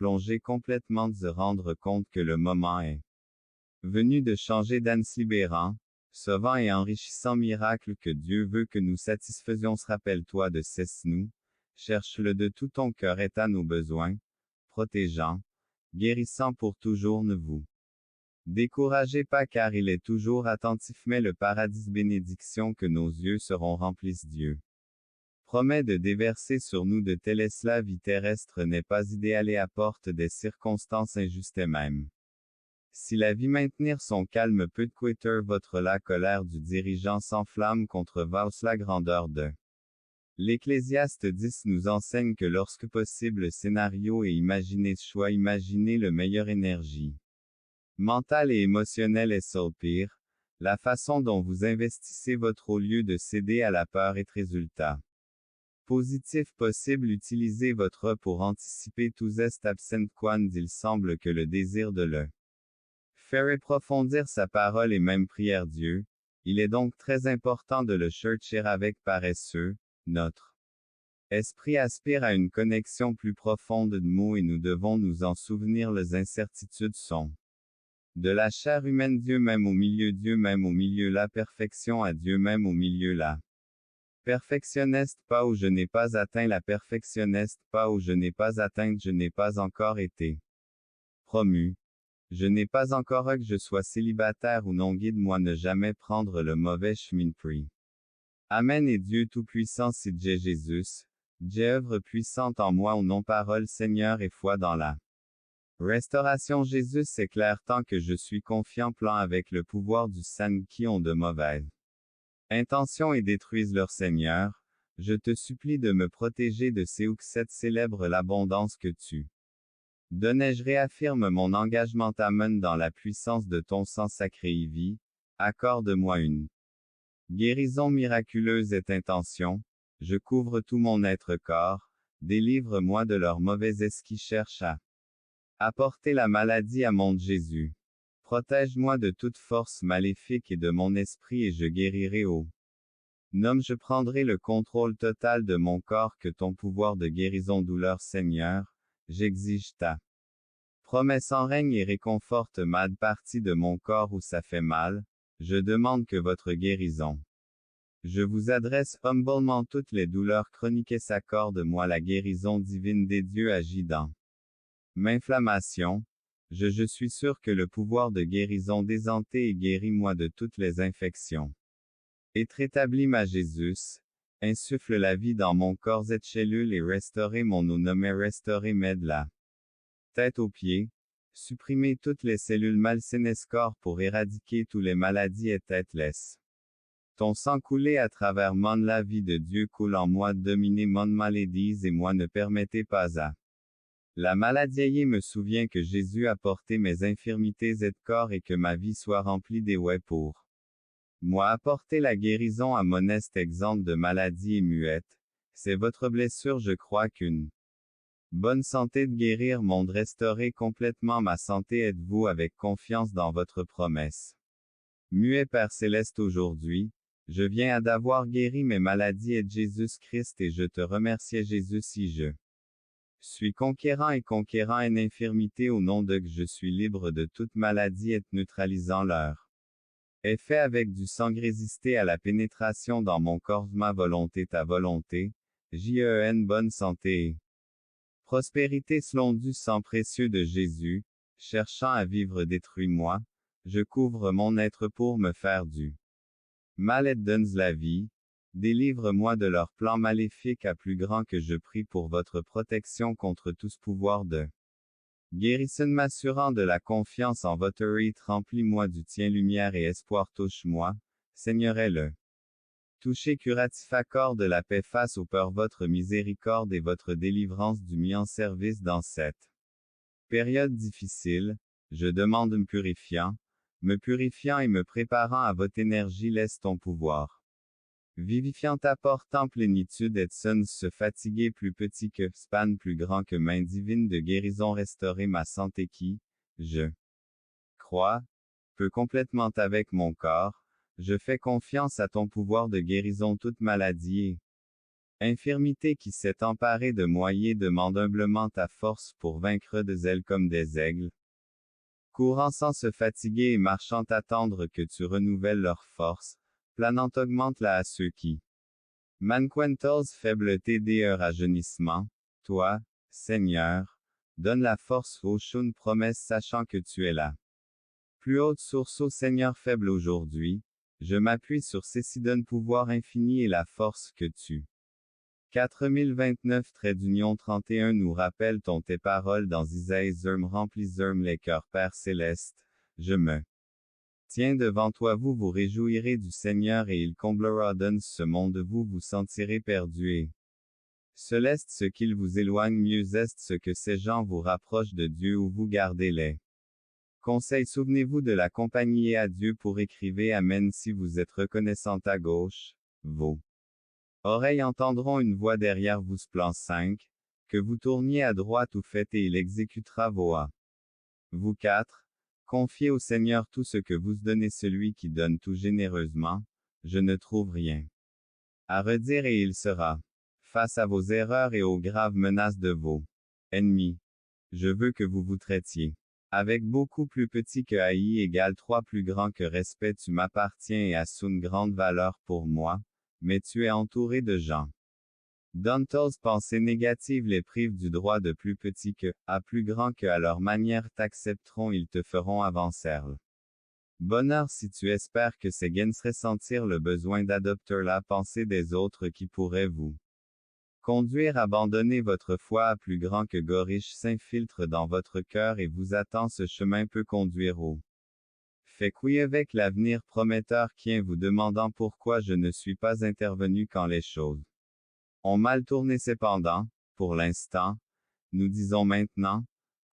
plonger complètement de se rendre compte que le moment est venu de changer d'âne libérant, sauvant et enrichissant miracle que Dieu veut que nous satisfaisions. Rappelle-toi de cesse-nous, cherche-le de tout ton cœur est à nos besoins, protégeant, guérissant pour toujours. Ne vous découragez pas car il est toujours attentif, mais le paradis bénédiction que nos yeux seront remplis. Dieu promet de déverser sur nous de telles la vie terrestre n'est pas idéale et apporte des circonstances injustes et même. Si la vie maintenir son calme peut quitter votre la colère du dirigeant s'enflamme contre vos la grandeur de l'Ecclésiaste 10 nous enseigne que lorsque possible scénario et imaginez choix, imaginez le meilleur énergie mentale et émotionnelle est seul pire, la façon dont vous investissez votre au lieu de céder à la peur est résultat positif possible. Utilisez votre pour anticiper tous est absent quand il semble que le désir de le faire approfondir sa parole et même prière Dieu, il est donc très important de le chercher avec paresseux. Notre esprit aspire à une connexion plus profonde de mots et nous devons nous en souvenir. Les incertitudes sont de la chair humaine. Dieu même au milieu la perfection à Dieu même au milieu la perfectionniste pas où je n'ai pas atteint la perfectionniste pas où je n'ai pas atteint je n'ai pas encore été promu. Je n'ai pas encore que je sois célibataire ou non. Guide-moi ne jamais prendre le mauvais chemin. Prie. Amen. Et Dieu Tout-Puissant, si j'ai Jésus, j'ai œuvre puissante en moi ou non parole Seigneur et foi dans la restauration. Jésus c'est clair tant que je suis confiant plan avec le pouvoir du sang qui ont de mauvaises intentions et détruisent leur Seigneur, je te supplie de me protéger de ces cette célèbre l'abondance que tu donnais. Je réaffirme mon engagement Amen dans la puissance de ton sang sacré et vie, accorde-moi une guérison miraculeuse et intention, je couvre tout mon être corps, délivre-moi de leur mauvais esprit qui cherche à apporter la maladie à mon Jésus. Protège-moi de toute force maléfique et de mon esprit et je guérirai au nom. Je prendrai le contrôle total de mon corps que ton pouvoir de guérison douleur Seigneur, j'exige ta promesse en règne et réconforte ma partie de mon corps où ça fait mal, je demande que votre guérison. Je vous adresse humblement toutes les douleurs chroniques et s'accorde-moi la guérison divine des dieux agit dans m'inflammation. Je suis sûr que le pouvoir de guérison désenté et guéris-moi de toutes les infections. Et rétablis ma Jésus, insuffle la vie dans mon corps et cellules et restaurer mon eau nommé restaurer m'aide la tête aux pieds, supprimer toutes les cellules malsaines corps pour éradiquer toutes les maladies et tête laisse. Ton sang coulé à travers mon la vie de Dieu coule en moi dominer mon maladie et moi ne permettez pas à la maladie me souvient que Jésus a porté mes infirmités et corps et que ma vie soit remplie des ouais pour moi apporter la guérison à mon est exempt de maladie et muette, c'est votre blessure je crois qu'une bonne santé de guérir monde restaurer complètement ma santé êtes-vous avec confiance dans votre promesse. Muet Père Céleste aujourd'hui, je viens à d'avoir guéri mes maladies et Jésus-Christ et je te remercie Jésus si je suis conquérant en infirmité au nom de que je suis libre de toute maladie et neutralisant leur effet avec du sang résister à la pénétration dans mon corps ma volonté ta volonté, Jen bonne santé et prospérité selon du sang précieux de Jésus, cherchant à vivre détruis-moi, je couvre mon être pour me faire du mal et donne la vie. Délivre-moi de leur plan maléfique à plus grand que je prie pour votre protection contre tout ce pouvoir de guérison m'assurant de la confiance en votre rite remplis-moi du tien lumière et espoir touche-moi, Seigneur est le toucher curatif accorde la paix face aux peurs votre miséricorde et votre délivrance du mis en service dans cette période difficile, je demande me purifiant et me préparant à votre énergie laisse ton pouvoir. Vivifiant apportant plénitude et sons se fatiguer plus petit que span plus grand que main divine de guérison restaurer ma santé qui, je crois, peut complètement avec mon corps, je fais confiance à ton pouvoir de guérison toute maladie et Infirmité qui s'est emparée de moi demande humblement ta force pour vaincre des ailes comme des aigles. Courant sans se fatiguer et marchant attendre que tu renouvelles leur force, planant augmente-la à ceux qui manquentos faibleté des rajeunissement, toi, Seigneur, donne la force aux chaunes promesses sachant que tu es là. Plus haute source ô Seigneur faible aujourd'hui, je m'appuie sur ces si donne pouvoir infini et la force que tu. 4029-31 nous rappelle tes paroles dans Isaïe remplis les cœurs Père céleste, je me tiens devant toi vous vous réjouirez du Seigneur et il comblera donne ce monde vous vous sentirez perdu et céleste ce qu'il vous éloigne mieux est ce que ces gens vous rapprochent de Dieu ou vous gardez les conseils souvenez-vous de la compagnie et à Dieu pour écrivez Amen si vous êtes reconnaissant à gauche, vos oreilles entendront une voix derrière vous plan 5, que vous tourniez à droite ou faites et il exécutera vos A. Vous 4, confiez au Seigneur tout ce que vous donnez celui qui donne tout généreusement, je ne trouve rien à redire et il sera, face à vos erreurs et aux graves menaces de vos ennemis. Je veux que vous vous traitiez avec beaucoup plus petit que haï égale 3 plus grand que respect tu m'appartiens et as une grande valeur pour moi. Mais tu es entouré de gens dont pensées négatives les privent du droit de plus petit que, à plus grand que à leur manière t'accepteront ils te feront avancer. Bonheur si tu espères que ces gains ressentir le besoin d'adopter la pensée des autres qui pourraient vous conduire abandonner votre foi à plus grand que Gorish s'infiltre dans votre cœur et vous attend ce chemin peut conduire au fait oui avec l'avenir prometteur qui est vous demandant pourquoi je ne suis pas intervenu quand les choses ont mal tourné cependant, pour l'instant, nous disons maintenant,